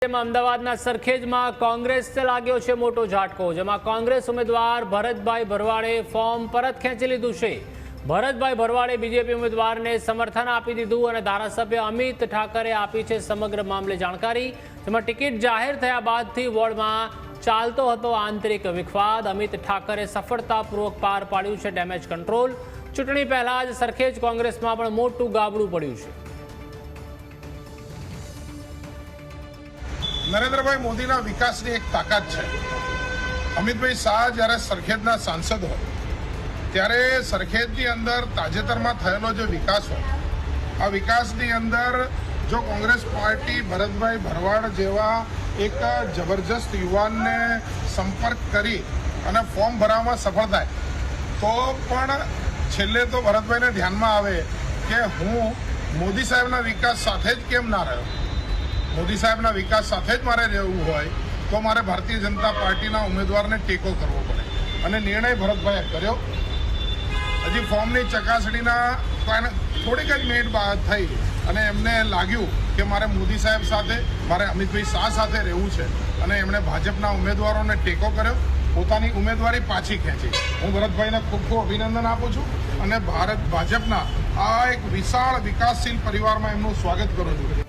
અમદાવાદના સરખેજમાં કોંગ્રેસને લાગ્યો છે મોટો ઝાટકો, જેમાં કોંગ્રેસ ઉમેદવાર ભરતભાઈ ભરવાડે ફોર્મ પરત ખેંચી લીધું છે। ભરતભાઈ ભરવાડે બીજેપી ઉમેદવારને સમર્થન આપી દીધું અને ધારાસભ્ય અમિત ઠાકરે આપી છે સમગ્ર મામલે જાણકારી। જેમાં ટિકિટ જાહેર થયા બાદથી વોર્ડમાં ચાલતો હતો આંતરિક વિખવાદ। અમિત ઠાકરે સફળતાપૂર્વક પાર પાડ્યું છે ડેમેજ કંટ્રોલ। ચૂંટણી પહેલા જ સરખેજ કોંગ્રેસમાં પણ મોટું ગાબડું પડ્યું છે। નરેન્દ્રભાઈ મોદીના વિકાસની એક તાકાત છે। અમિતભાઈ શાહ જ્યારે સરખેજના સાંસદ હોય ત્યારે સરખેજની અંદર તાજેતરમાં થયેલો જે વિકાસ હોય, આ વિકાસની અંદર જો કોંગ્રેસ પાર્ટી ભરતભાઈ ભરવાડ જેવા એક જબરજસ્ત યુવાનને સંપર્ક કરી અને ફોર્મ ભરવામાં સફળ થાય તો પણ છેલ્લે તો ભરતભાઈને ધ્યાનમાં આવે કે હું મોદી સાહેબના વિકાસ સાથે જ કેમ ના રહ્યો। મોદી સાહેબના વિકાસ સાથે જ મારે રહેવું હોય તો મારે ભારતીય જનતા પાર્ટીના ઉમેદવારને ટેકો કરવો પડે અને નિર્ણય ભરતભાઈએ કર્યો। હજી ફોર્મની ચકાસણીના થોડીક જ મિનિટ બાદ થઈ અને એમને લાગ્યું કે મારે મોદી સાહેબ સાથે, મારે અમિતભાઈ શાહ સાથે રહેવું છે અને એમણે ભાજપના ઉમેદવારોને ટેકો કર્યો, પોતાની ઉમેદવારી પાછી ખેંચી। હું ભરતભાઈને ખૂબ ખૂબ અભિનંદન આપું છું અને ભાજપના આ એક વિશાળ વિકાસશીલ પરિવારમાં એમનું સ્વાગત કરું છું।